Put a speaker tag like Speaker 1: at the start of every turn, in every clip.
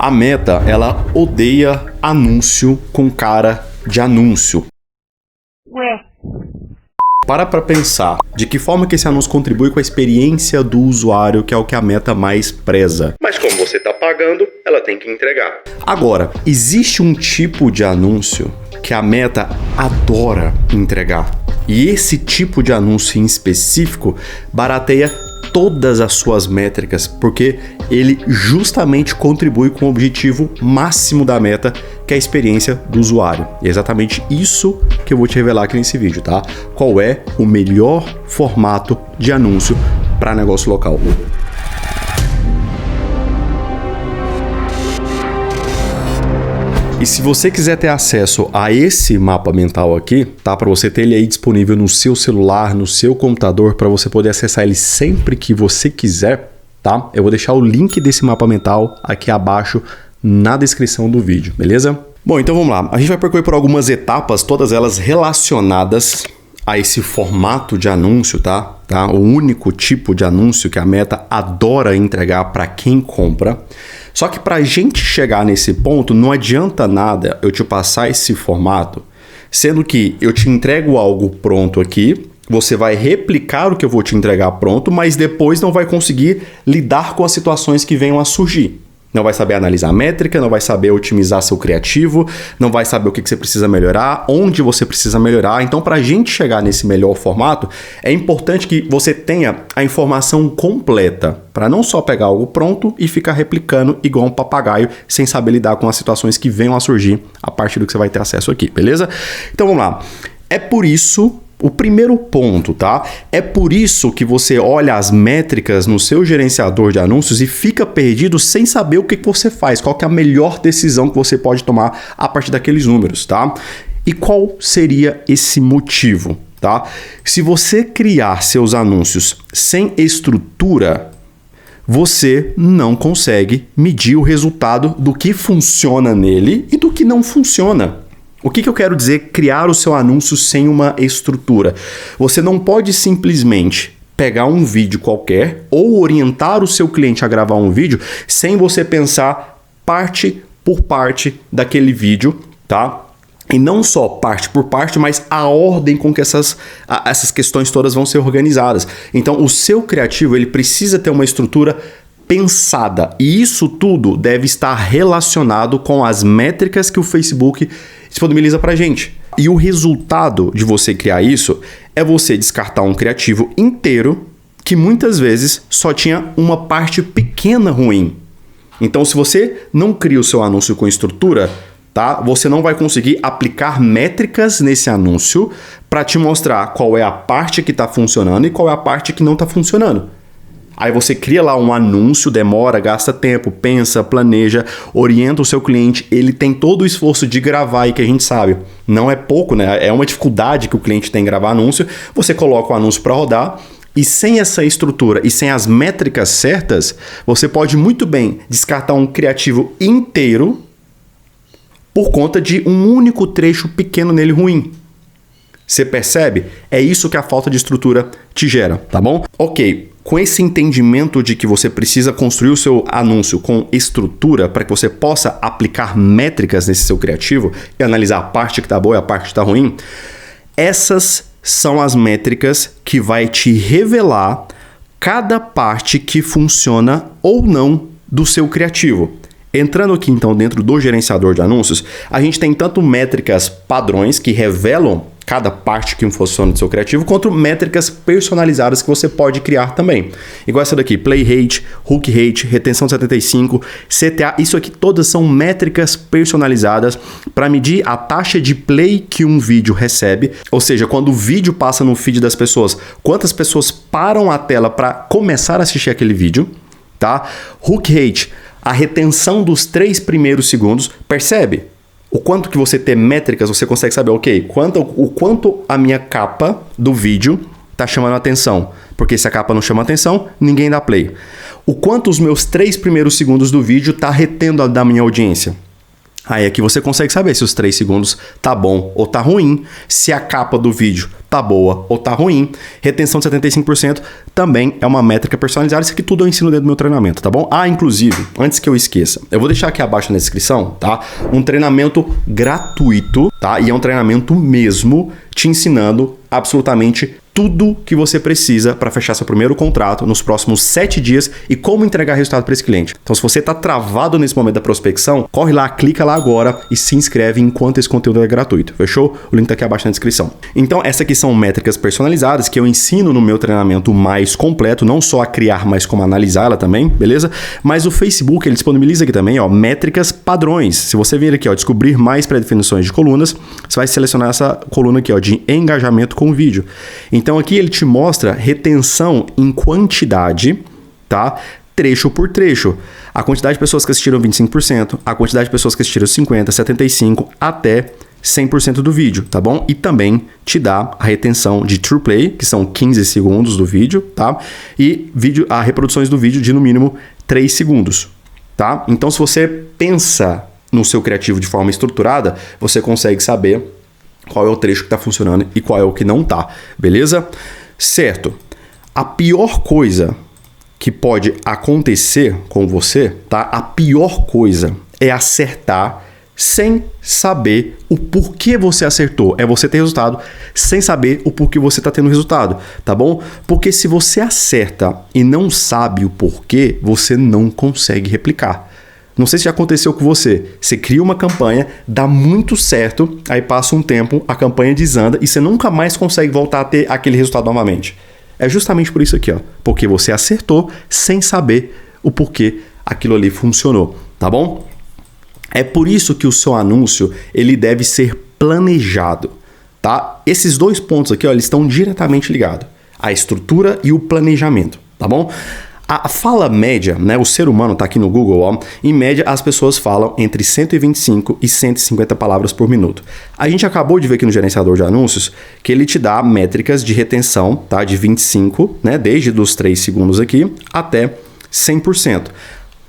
Speaker 1: A Meta, ela odeia anúncio com cara de anúncio. Para pensar de que forma que esse anúncio contribui com a experiência do usuário, que é o que a Meta mais preza. Mas como você está pagando, ela tem que entregar. Agora, existe um tipo de anúncio que a Meta adora entregar. E esse tipo de anúncio em específico barateia todas as suas métricas, porque ele justamente contribui com o objetivo máximo da Meta, que é a experiência do usuário. E é exatamente isso que eu vou te revelar aqui nesse vídeo, tá? Qual é o melhor formato de anúncio para negócio local. E se você quiser ter acesso a esse mapa mental aqui, tá? Para você ter ele aí disponível no seu celular, no seu computador, para você poder acessar ele sempre que você quiser, tá? Eu vou deixar o link desse mapa mental aqui abaixo na descrição do vídeo, beleza? Bom, então vamos lá. A gente vai percorrer por algumas etapas, todas elas relacionadas a esse formato de anúncio, tá? O único tipo de anúncio que a Meta adora entregar para quem compra. Só que para a gente chegar nesse ponto, não adianta nada eu te passar esse formato, sendo que eu te entrego algo pronto aqui, você vai replicar o que eu vou te entregar pronto, mas depois não vai conseguir lidar com as situações que venham a surgir. Não vai saber analisar a métrica, não vai saber otimizar seu criativo, não vai saber o que você precisa melhorar, onde você precisa melhorar. Então, para a gente chegar nesse melhor formato, é importante que você tenha a informação completa, para não só pegar algo pronto e ficar replicando igual um papagaio, sem saber lidar com as situações que venham a surgir a partir do que você vai ter acesso aqui, beleza? Então, vamos lá. É por isso... O primeiro ponto, tá? É por isso que você olha as métricas no seu gerenciador de anúncios e fica perdido sem saber o que você faz, qual que é a melhor decisão que você pode tomar a partir daqueles números, tá? E qual seria esse motivo, tá? Se você criar seus anúncios sem estrutura, você não consegue medir o resultado do que funciona nele e do que não funciona. O que eu quero dizer criar o seu anúncio sem uma estrutura? Você não pode simplesmente pegar um vídeo qualquer ou orientar o seu cliente a gravar um vídeo sem você pensar parte por parte daquele vídeo, tá? E não só parte por parte, mas a ordem com que essas questões todas vão ser organizadas. Então, o seu criativo ele precisa ter uma estrutura pensada. E isso tudo deve estar relacionado com as métricas que o Facebook disponibiliza pra gente. E o resultado de você criar isso é você descartar um criativo inteiro que muitas vezes só tinha uma parte pequena ruim. Então, se você não cria o seu anúncio com estrutura, tá? Você não vai conseguir aplicar métricas nesse anúncio para te mostrar qual é a parte que está funcionando e qual é a parte que não está funcionando. Aí você cria lá um anúncio, demora, gasta tempo, pensa, planeja, orienta o seu cliente. Ele tem todo o esforço de gravar e que a gente sabe, não é pouco, né? É uma dificuldade que o cliente tem em gravar anúncio. Você coloca o anúncio para rodar e sem essa estrutura e sem as métricas certas, você pode muito bem descartar um criativo inteiro por conta de um único trecho pequeno nele ruim. Você percebe? É isso que a falta de estrutura te gera, tá bom? Ok. Com esse entendimento de que você precisa construir o seu anúncio com estrutura para que você possa aplicar métricas nesse seu criativo e analisar a parte que está boa e a parte que está ruim, essas são as métricas que vai te revelar cada parte que funciona ou não do seu criativo. Entrando aqui então dentro do gerenciador de anúncios, a gente tem tanto métricas padrões que revelam cada parte que funciona do seu criativo, quanto métricas personalizadas que você pode criar também. Igual essa daqui, play rate, hook rate, retenção de 75, CTA, isso aqui todas são métricas personalizadas para medir a taxa de play que um vídeo recebe, ou seja, quando o vídeo passa no feed das pessoas, quantas pessoas param a tela para começar a assistir aquele vídeo, tá? Hook rate, a retenção dos 3 primeiros segundos, percebe? O quanto que você tem métricas, você consegue saber, ok, o quanto a minha capa do vídeo está chamando a atenção. Porque se a capa não chama a atenção, ninguém dá play. O quanto os meus 3 primeiros segundos do vídeo está retendo da minha audiência. Aí aqui você consegue saber se os 3 segundos tá bom ou tá ruim, se a capa do vídeo tá boa ou tá ruim. Retenção de 75% também é uma métrica personalizada. Isso aqui tudo eu ensino dentro do meu treinamento, tá bom? Ah, inclusive, antes que eu esqueça, eu vou deixar aqui abaixo na descrição, tá? Um treinamento gratuito, tá? E é um treinamento mesmo te ensinando absolutamente tudo que você precisa para fechar seu primeiro contrato nos próximos 7 dias e como entregar resultado para esse cliente. Então, se você está travado nesse momento da prospecção, corre lá, clica lá agora e se inscreve enquanto esse conteúdo é gratuito. Fechou? O link está aqui abaixo na descrição. Então, essas aqui são métricas personalizadas que eu ensino no meu treinamento mais completo, não só a criar, mas como analisar ela também, beleza? Mas o Facebook, ele disponibiliza aqui também, ó, métricas padrões. Se você vir aqui, ó, descobrir mais pré-definições de colunas, você vai selecionar essa coluna aqui, ó, de engajamento com o vídeo. Então aqui ele te mostra retenção em quantidade, tá? Trecho por trecho. A quantidade de pessoas que assistiram 25%, a quantidade de pessoas que assistiram 50%, 75% até 100% do vídeo, tá bom? E também te dá a retenção de True Play, que são 15 segundos do vídeo, tá? E reproduções do vídeo de no mínimo 3 segundos, tá? Então se você pensa no seu criativo de forma estruturada, você consegue saber qual é o trecho que está funcionando e qual é o que não está, beleza? Certo. A pior coisa que pode acontecer com você, tá? A pior coisa é acertar sem saber o porquê você acertou. É você ter resultado sem saber o porquê você está tendo resultado, tá bom? Porque se você acerta e não sabe o porquê, você não consegue replicar. Não sei se já aconteceu com você. Você cria uma campanha, dá muito certo, aí passa um tempo, a campanha desanda e você nunca mais consegue voltar a ter aquele resultado novamente. É justamente por isso aqui, ó. Porque você acertou sem saber o porquê aquilo ali funcionou, tá bom? É por isso que o seu anúncio, ele deve ser planejado, tá? Esses dois pontos aqui, ó, eles estão diretamente ligados. A estrutura e o planejamento, tá bom? A fala média, né, o ser humano está aqui no Google, ó, em média as pessoas falam entre 125 e 150 palavras por minuto. A gente acabou de ver aqui no gerenciador de anúncios que ele te dá métricas de retenção, tá, de 25, né, desde os 3 segundos aqui até 100%.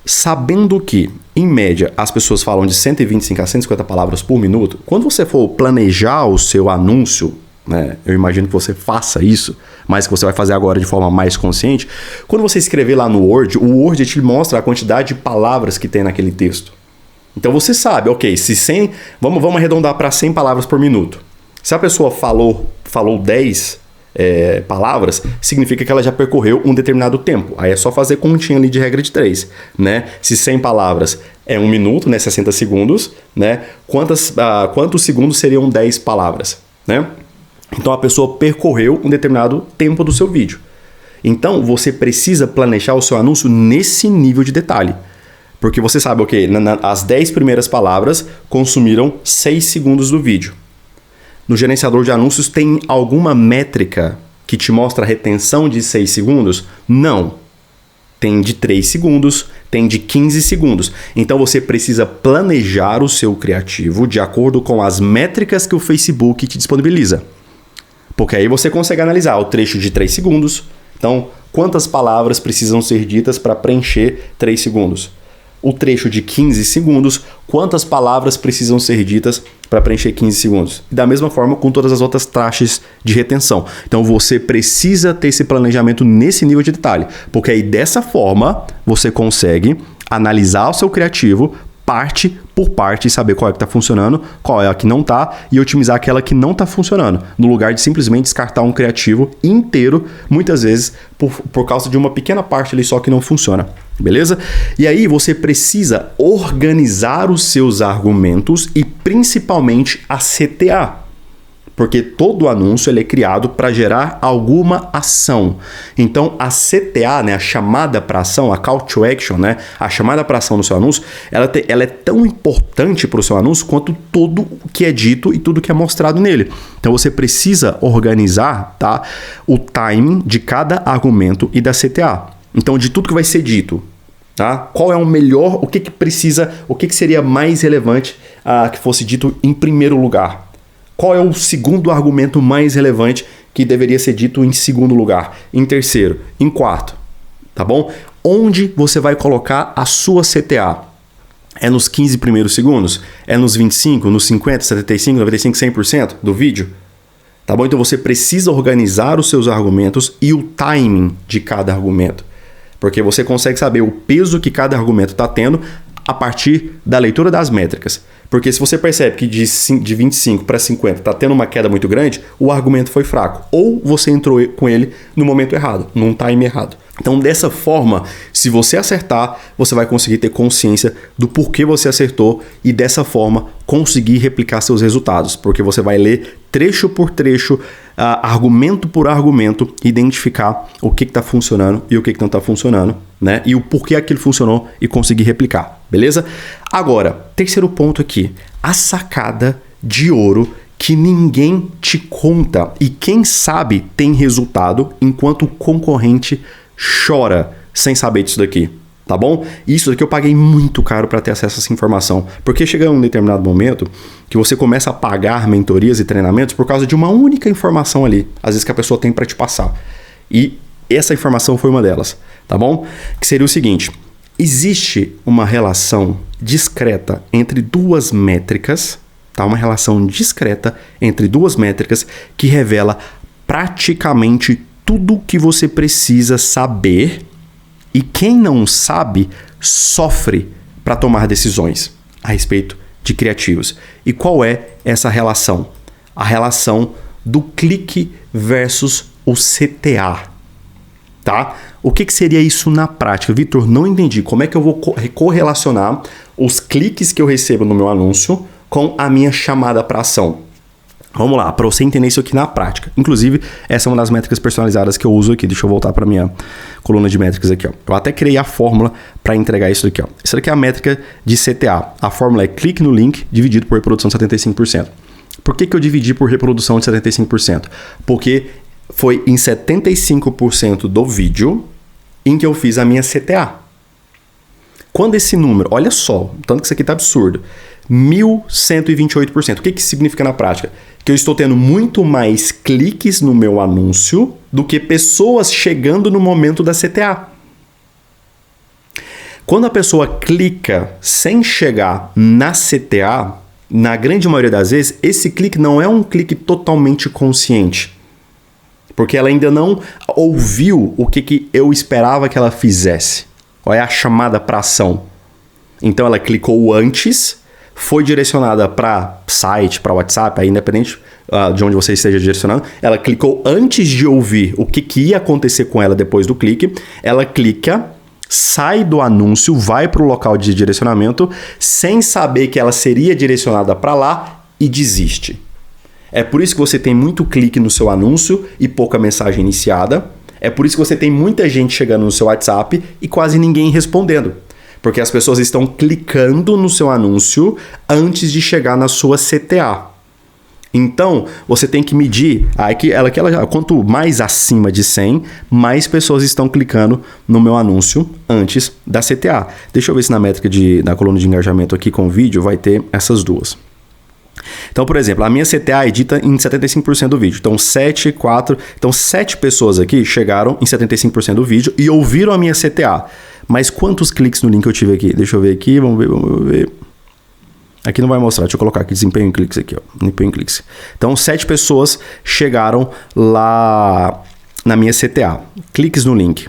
Speaker 1: Sabendo que, em média, as pessoas falam de 125 a 150 palavras por minuto, quando você for planejar o seu anúncio, né, eu imagino que você faça isso, mas que você vai fazer agora de forma mais consciente. Quando você escrever lá no Word, o Word te mostra a quantidade de palavras que tem naquele texto. Então você sabe, ok, se 100, vamos arredondar para 100 palavras por minuto. Se a pessoa falou 10 palavras, significa que ela já percorreu um determinado tempo. Aí é só fazer continha ali de regra de 3, né? Se 100 palavras é 1 minuto, né, 60 segundos, né? Quantos segundos seriam 10 palavras, né? Então a pessoa percorreu um determinado tempo do seu vídeo. Então você precisa planejar o seu anúncio nesse nível de detalhe. Porque você sabe, ok, as 10 primeiras palavras consumiram 6 segundos do vídeo. No gerenciador de anúncios tem alguma métrica que te mostra a retenção de 6 segundos? Não. Tem de 3 segundos, tem de 15 segundos. Então você precisa planejar o seu criativo de acordo com as métricas que o Facebook te disponibiliza. Porque aí você consegue analisar o trecho de 3 segundos. Então, quantas palavras precisam ser ditas para preencher 3 segundos? O trecho de 15 segundos, quantas palavras precisam ser ditas para preencher 15 segundos? E da mesma forma com todas as outras taxas de retenção. Então, você precisa ter esse planejamento nesse nível de detalhe. Porque aí, dessa forma, você consegue analisar o seu criativo parte por parte e saber qual é que está funcionando, qual é a que não está e otimizar aquela que não está funcionando, no lugar de simplesmente descartar um criativo inteiro, muitas vezes por causa de uma pequena parte ali só que não funciona, beleza? E aí você precisa organizar os seus argumentos e principalmente a CTA. Porque todo anúncio ele é criado para gerar alguma ação. Então, a CTA, né, a chamada para ação, a call to action, né, a chamada para ação no seu anúncio, ela é tão importante para o seu anúncio quanto tudo o que é dito e tudo que é mostrado nele. Então, você precisa organizar, tá, o timing de cada argumento e da CTA. Então, de tudo que vai ser dito, tá? Qual é o melhor, o que precisa, o que seria mais relevante que fosse dito em primeiro lugar? Qual é o segundo argumento mais relevante que deveria ser dito em segundo lugar? Em terceiro? Em quarto? Tá bom? Onde você vai colocar a sua CTA? É nos 15 primeiros segundos? É nos 25, nos 50, 75, 95, 100% do vídeo? Tá bom? Então você precisa organizar os seus argumentos e o timing de cada argumento. Porque você consegue saber o peso que cada argumento está tendo a partir da leitura das métricas. Porque se você percebe que de 25 para 50 está tendo uma queda muito grande, o argumento foi fraco. Ou você entrou com ele no momento errado, num time errado. Então, dessa forma, se você acertar, você vai conseguir ter consciência do porquê você acertou e dessa forma conseguir replicar seus resultados. Porque você vai ler trecho por trecho, argumento por argumento, identificar o que está funcionando e o que não está funcionando, né? E o porquê aquilo funcionou e conseguir replicar, beleza? Agora, terceiro ponto aqui, a sacada de ouro que ninguém te conta e quem sabe tem resultado enquanto o concorrente chora sem saber disso daqui, tá bom? Isso daqui eu paguei muito caro para ter acesso a essa informação, porque chega um determinado momento que você começa a pagar mentorias e treinamentos por causa de uma única informação ali, às vezes que a pessoa tem para te passar. E essa informação foi uma delas, tá bom? Que seria o seguinte: existe uma relação discreta entre duas métricas, tá? Uma relação discreta entre duas métricas que revela praticamente tudo o que você precisa saber e quem não sabe sofre para tomar decisões a respeito de criativos. E qual é essa relação? A relação do clique versus o CTA, tá? O que seria isso na prática? Vitor, não entendi. Como é que eu vou correlacionar os cliques que eu recebo no meu anúncio com a minha chamada para ação? Vamos lá, para você entender isso aqui na prática. Inclusive, essa é uma das métricas personalizadas que eu uso aqui. Deixa eu voltar para a minha coluna de métricas aqui, ó. Eu até criei a fórmula para entregar isso aqui, ó. Isso aqui é a métrica de CTA. A fórmula é clique no link dividido por reprodução de 75%. Por que eu dividi por reprodução de 75%? Porque foi em 75% do vídeo em que eu fiz a minha CTA. Quando esse número, olha só, tanto que isso aqui tá absurdo, 1.128%. O que isso significa na prática? Que eu estou tendo muito mais cliques no meu anúncio do que pessoas chegando no momento da CTA. Quando a pessoa clica sem chegar na CTA, na grande maioria das vezes, esse clique não é um clique totalmente consciente. Porque ela ainda não ouviu o que eu esperava que ela fizesse. Olha a chamada para ação. Então ela clicou antes, foi direcionada para site, para WhatsApp, aí independente de onde você esteja direcionando, ela clicou antes de ouvir o que ia acontecer com ela depois do clique, ela clica, sai do anúncio, vai para o local de direcionamento, sem saber que ela seria direcionada para lá e desiste. É por isso que você tem muito clique no seu anúncio e pouca mensagem iniciada. É por isso que você tem muita gente chegando no seu WhatsApp e quase ninguém respondendo. Porque as pessoas estão clicando no seu anúncio antes de chegar na sua CTA. Então, você tem que medir, quanto mais acima de 100, mais pessoas estão clicando no meu anúncio antes da CTA. Deixa eu ver se na métrica na coluna de engajamento aqui com o vídeo vai ter essas duas. Então, por exemplo, a minha CTA é dita em 75% do vídeo. Então, 7 pessoas aqui chegaram em 75% do vídeo e ouviram a minha CTA. Mas quantos cliques no link eu tive aqui? Deixa eu ver aqui, vamos ver. Aqui não vai mostrar, deixa eu colocar aqui desempenho em cliques aqui, ó. Desempenho em cliques. Então, 7 pessoas chegaram lá na minha CTA. Cliques no link.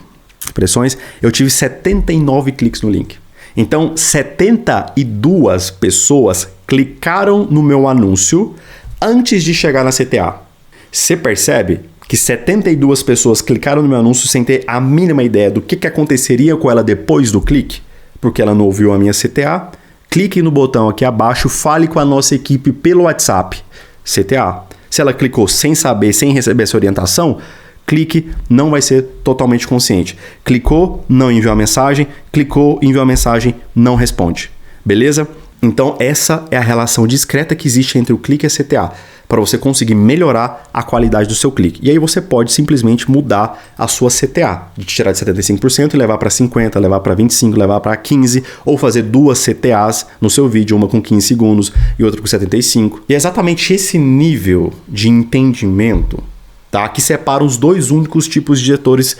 Speaker 1: Impressões, eu tive 79 cliques no link. Então, 72 pessoas clicaram no meu anúncio antes de chegar na CTA. Você percebe que 72 pessoas clicaram no meu anúncio sem ter a mínima ideia do que aconteceria com ela depois do clique? Porque ela não ouviu a minha CTA. Clique no botão aqui abaixo, fale com a nossa equipe pelo WhatsApp. CTA. Se ela clicou sem saber, sem receber essa orientação, clique não vai ser totalmente consciente. Clicou, não enviou a mensagem. Clicou, enviou a mensagem, não responde. Beleza? Então essa é a relação discreta que existe entre o clique e a CTA, para você conseguir melhorar a qualidade do seu clique. E aí você pode simplesmente mudar a sua CTA, de tirar de 75% e levar para 50%, levar para 25%, levar para 15%, ou fazer 2 CTAs no seu vídeo, uma com 15 segundos e outra com 75%. E é exatamente esse nível de entendimento, tá, que separa os dois únicos tipos de gestores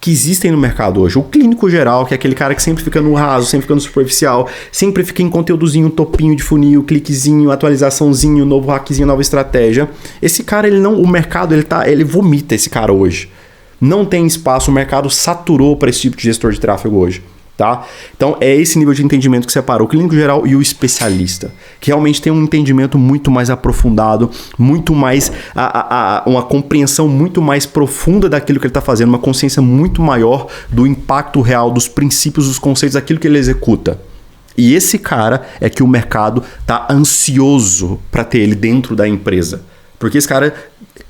Speaker 1: que existem no mercado hoje. O clínico geral, que é aquele cara que sempre fica no raso, sempre fica no superficial, sempre fica em conteúdozinho, topinho de funil, cliquezinho, atualizaçãozinho, novo hackzinho, nova estratégia. Esse cara, o mercado, ele vomita esse cara hoje. Não tem espaço, o mercado saturou para esse tipo de gestor de tráfego hoje. Tá? Então é esse nível de entendimento que separa o clínico geral e o especialista, que realmente tem um entendimento muito mais aprofundado, muito mais uma compreensão muito mais profunda daquilo que ele está fazendo, uma consciência muito maior do impacto real, dos princípios, dos conceitos, daquilo que ele executa. E esse cara é que o mercado está ansioso para ter ele dentro da empresa, porque esse cara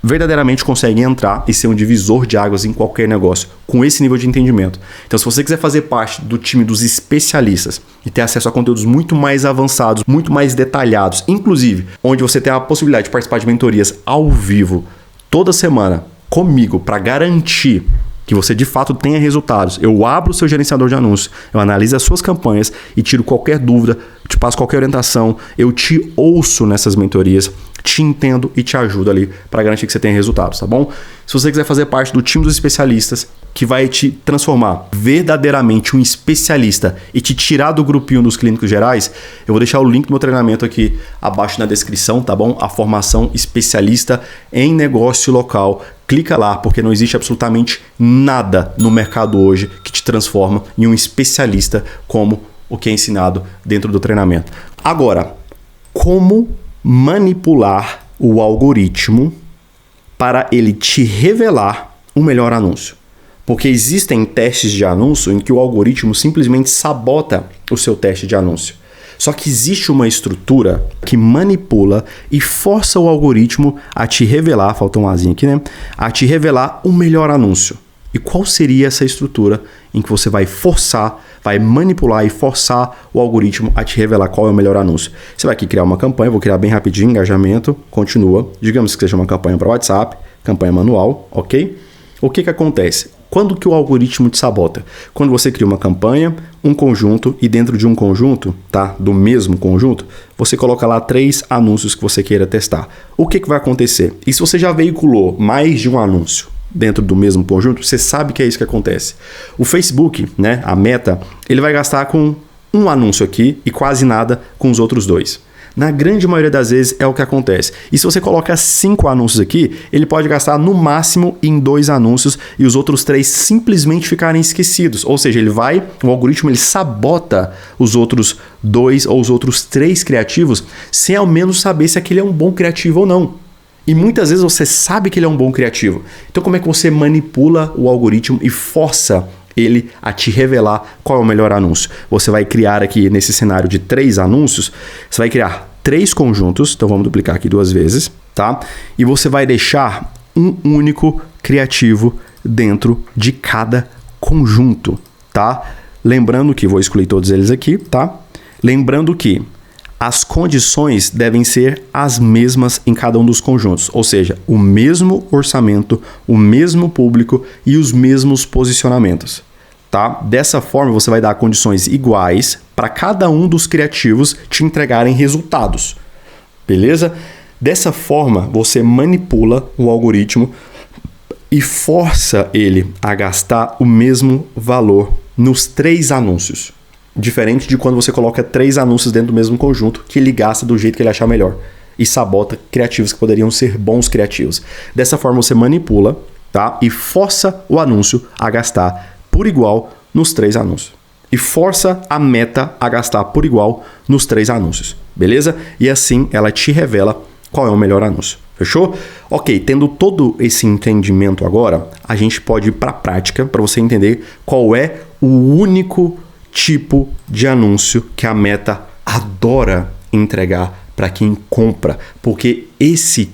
Speaker 1: verdadeiramente consegue entrar e ser um divisor de águas em qualquer negócio, com esse nível de entendimento. Então, se você quiser fazer parte do time dos especialistas e ter acesso a conteúdos muito mais avançados, muito mais detalhados, inclusive onde você tem a possibilidade de participar de mentorias ao vivo toda semana comigo para garantir que você de fato tenha resultados. Eu abro o seu gerenciador de anúncios, eu analiso as suas campanhas e tiro qualquer dúvida, te passo qualquer orientação, eu te ouço nessas mentorias, te entendo e te ajudo ali para garantir que você tenha resultados, tá bom? Se você quiser fazer parte do time dos especialistas, que vai te transformar verdadeiramente um especialista e te tirar do grupinho dos clínicos gerais, eu vou deixar o link do meu treinamento aqui abaixo na descrição, tá bom? A formação especialista em negócio local. Clica lá, porque não existe absolutamente nada no mercado hoje que te transforma em um especialista como o que é ensinado dentro do treinamento. Agora, como manipular o algoritmo para ele te revelar o melhor anúncio? Porque existem testes de anúncio em que o algoritmo simplesmente sabota o seu teste de anúncio. Só que existe uma estrutura que manipula e força o algoritmo a te revelar, faltou um azinho aqui, né? A te revelar o melhor anúncio. E qual seria essa estrutura em que você vai forçar, vai manipular e forçar o algoritmo a te revelar qual é o melhor anúncio? Você vai aqui criar uma campanha, vou criar bem rapidinho, engajamento, continua. Digamos que seja uma campanha para WhatsApp, campanha manual, ok? O que acontece? Quando que o algoritmo te sabota? Quando você cria uma campanha, um conjunto, e dentro de um conjunto, tá? Do mesmo conjunto, você coloca lá 3 anúncios que você queira testar. O que vai acontecer? E se você já veiculou mais de um anúncio dentro do mesmo conjunto, você sabe que é isso que acontece. O Facebook, né, a Meta, ele vai gastar com um anúncio aqui e quase nada com os outros 2. Na grande maioria das vezes é o que acontece. E se você coloca 5 anúncios aqui, ele pode gastar no máximo em 2 anúncios e os outros 3 simplesmente ficarem esquecidos. Ou seja, o algoritmo ele sabota os outros 2 ou os outros 3 criativos sem ao menos saber se aquele é um bom criativo ou não. E muitas vezes você sabe que ele é um bom criativo. Então como é que você manipula o algoritmo e força ele a te revelar qual é o melhor anúncio? Você vai criar aqui nesse cenário de 3 anúncios, você vai criar 3 conjuntos, então vamos duplicar aqui 2 vezes, tá? E você vai deixar um único criativo dentro de cada conjunto, tá? Lembrando que, vou excluir todos eles aqui, tá? Lembrando que as condições devem ser as mesmas em cada um dos conjuntos, ou seja, o mesmo orçamento, o mesmo público e os mesmos posicionamentos. Tá? Dessa forma, você vai dar condições iguais para cada um dos criativos te entregarem resultados. Beleza? Dessa forma, você manipula o algoritmo e força ele a gastar o mesmo valor nos 3 anúncios. Diferente de quando você coloca 3 anúncios dentro do mesmo conjunto, que ele gasta do jeito que ele achar melhor e sabota criativos que poderiam ser bons criativos. Dessa forma, você manipula, tá? E força o anúncio a gastar por igual nos 3 anúncios. E força a Meta a gastar por igual nos 3 anúncios. Beleza? E assim ela te revela qual é o melhor anúncio. Fechou? Ok, tendo todo esse entendimento agora, a gente pode ir para a prática para você entender qual é o único tipo de anúncio que a Meta adora entregar para quem compra. Porque esse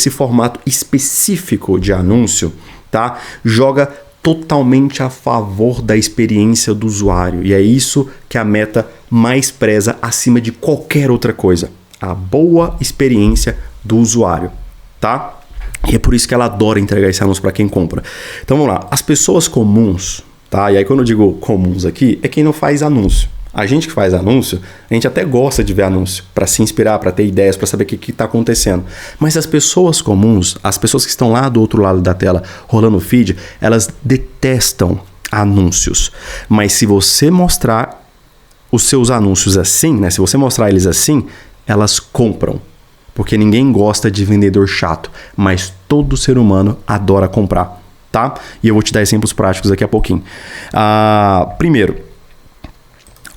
Speaker 1: formato específico de anúncio, tá? Joga totalmente a favor da experiência do usuário. E é isso que a Meta mais preza acima de qualquer outra coisa. A boa experiência do usuário, tá? E é por isso que ela adora entregar esse anúncio para quem compra. Então vamos lá. As pessoas comuns, tá? E aí quando eu digo comuns aqui, é quem não faz anúncio. A gente que faz anúncio, a gente até gosta de ver anúncio, para se inspirar, para ter ideias, para saber o que está acontecendo. Mas as pessoas comuns, as pessoas que estão lá do outro lado da tela rolando o feed, elas detestam anúncios. Mas se você mostrar os seus anúncios assim, né? Se você mostrar eles assim, elas compram. Porque ninguém gosta de vendedor chato, mas todo ser humano adora comprar, tá? E eu vou te dar exemplos práticos daqui a pouquinho. Primeiro,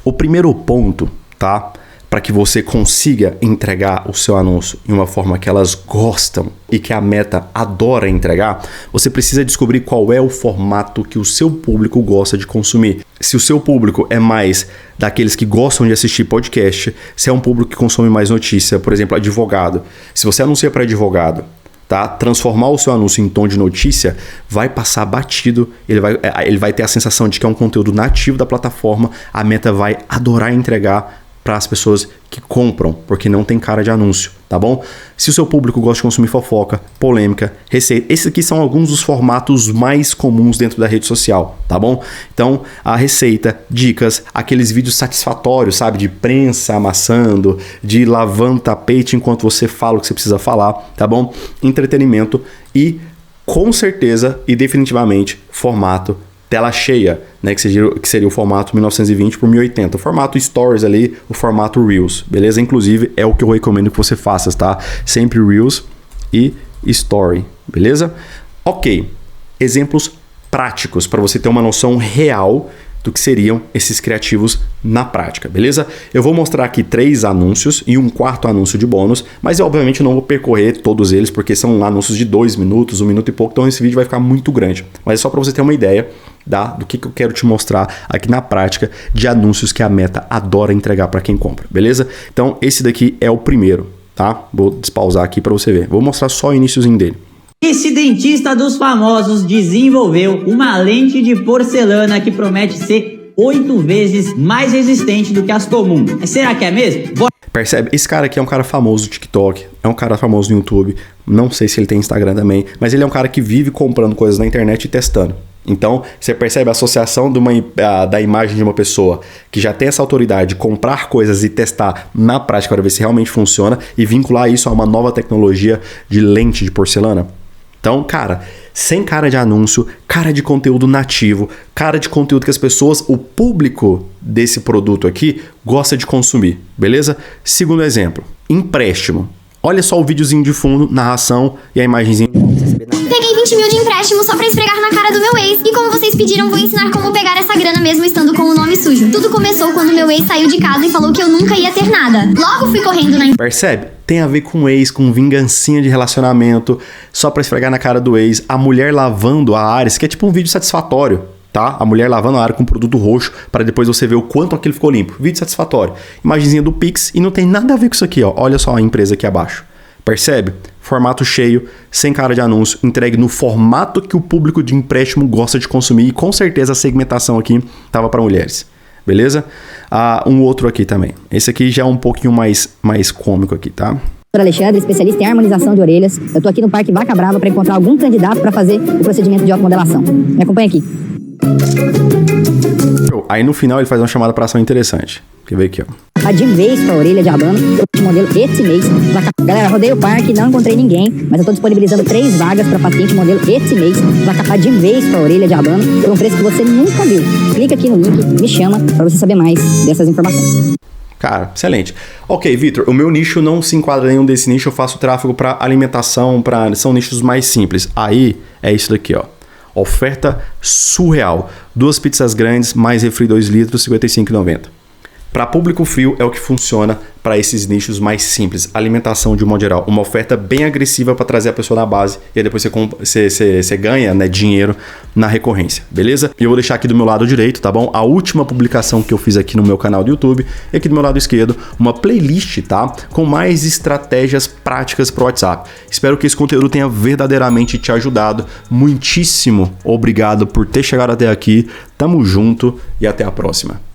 Speaker 1: o primeiro ponto, tá? Para que você consiga entregar o seu anúncio de uma forma que elas gostam e que a Meta adora entregar, você precisa descobrir qual é o formato que o seu público gosta de consumir. Se o seu público é mais daqueles que gostam de assistir podcast, se é um público que consome mais notícia, por exemplo, advogado. Se você anuncia para advogado, tá? Transformar o seu anúncio em tom de notícia vai passar batido, ele vai ter a sensação de que é um conteúdo nativo da plataforma, a Meta vai adorar entregar para as pessoas que compram, porque não tem cara de anúncio, tá bom? Se o seu público gosta de consumir fofoca, polêmica, receita, esses aqui são alguns dos formatos mais comuns dentro da rede social, tá bom? Então, a receita, dicas, aqueles vídeos satisfatórios, sabe? De prensa amassando, de lavando tapete enquanto você fala o que você precisa falar, tá bom? Entretenimento e, com certeza e definitivamente, formato tela cheia, né, que seria o formato 1920 por 1080, o formato Stories ali, o formato Reels, beleza? Inclusive é o que eu recomendo que você faça, tá? Sempre Reels e Story, beleza? Ok, exemplos práticos para você ter uma noção real do que seriam esses criativos na prática, beleza? Eu vou mostrar aqui 3 anúncios e um quarto anúncio de bônus, mas eu obviamente não vou percorrer todos eles porque são anúncios de 2 minutos, 1 minuto e pouco, então esse vídeo vai ficar muito grande. Mas é só para você ter uma ideia do que eu quero te mostrar aqui na prática de anúncios que a Meta adora entregar para quem compra, beleza? Então esse daqui é o primeiro, tá? Vou despausar aqui para você ver. Vou mostrar só o iniciozinho dele.
Speaker 2: Esse dentista dos famosos desenvolveu uma lente de porcelana que promete ser 8 vezes mais resistente do que as comuns. Mas será que é mesmo?
Speaker 1: Percebe? Esse cara aqui é um cara famoso no TikTok, é um cara famoso no YouTube, não sei se ele tem Instagram também, mas ele é um cara que vive comprando coisas na internet e testando. Então, você percebe a associação da imagem de uma pessoa que já tem essa autoridade de comprar coisas e testar na prática para ver se realmente funciona e vincular isso a uma nova tecnologia de lente de porcelana? Então, cara, sem cara de anúncio, cara de conteúdo nativo, cara de conteúdo que as pessoas, o público desse produto aqui gosta de consumir, beleza? Segundo exemplo, empréstimo. Olha só o videozinho de fundo, narração e a imagenzinha.
Speaker 3: Peguei 20 mil de empréstimo só pra esfregar na cara do meu ex. E como vocês pediram, vou ensinar como pegar essa grana mesmo estando com o nome sujo. Tudo começou quando meu ex saiu de casa e falou que eu nunca ia ter nada. Logo fui correndo na...
Speaker 1: Percebe? Tem a ver com ex, com vingancinha de relacionamento, só pra esfregar na cara do ex. A mulher lavando a área, isso aqui é tipo um vídeo satisfatório, tá? A mulher lavando a área com produto roxo para depois você ver o quanto aquilo ficou limpo. Vídeo satisfatório. Imagenzinha do Pix e não tem nada a ver com isso aqui, ó. Olha só a empresa aqui abaixo. Percebe? Formato cheio, sem cara de anúncio, entregue no formato que o público de empréstimo gosta de consumir e com certeza a segmentação aqui estava para mulheres, beleza? Um outro aqui também. Esse aqui já é um pouquinho mais cômico aqui, tá?
Speaker 4: Doutor Alexandre, especialista em harmonização de orelhas. Eu tô aqui no Parque Vaca Brava para encontrar algum candidato para fazer o procedimento de automodelação. Me acompanha aqui.
Speaker 1: Aí no final ele faz uma chamada para ação interessante. Quer ver aqui, ó.
Speaker 4: De vez pra orelha de abano, o modelo esse mês. Galera, rodei o parque, não encontrei ninguém, mas eu tô disponibilizando 3 vagas pra paciente modelo esse mês. Vai capar de vez pra orelha de abano por um preço que você nunca viu. Clica aqui no link, me chama pra você saber mais dessas informações.
Speaker 1: Cara, excelente. Ok, Vitor, o meu nicho não se enquadra em nenhum desse nicho, eu faço tráfego para alimentação, são nichos mais simples. Aí é isso daqui, ó. Oferta surreal. 2 pizzas grandes, mais refri 2 litros, R$ 55,90. Para público frio é o que funciona para esses nichos mais simples. Alimentação de um modo geral. Uma oferta bem agressiva para trazer a pessoa na base e aí depois você ganha, né, dinheiro na recorrência, beleza? E eu vou deixar aqui do meu lado direito, tá bom? A última publicação que eu fiz aqui no meu canal do YouTube e aqui do meu lado esquerdo uma playlist, tá? Com mais estratégias práticas para o WhatsApp. Espero que esse conteúdo tenha verdadeiramente te ajudado. Muitíssimo obrigado por ter chegado até aqui. Tamo junto e até a próxima.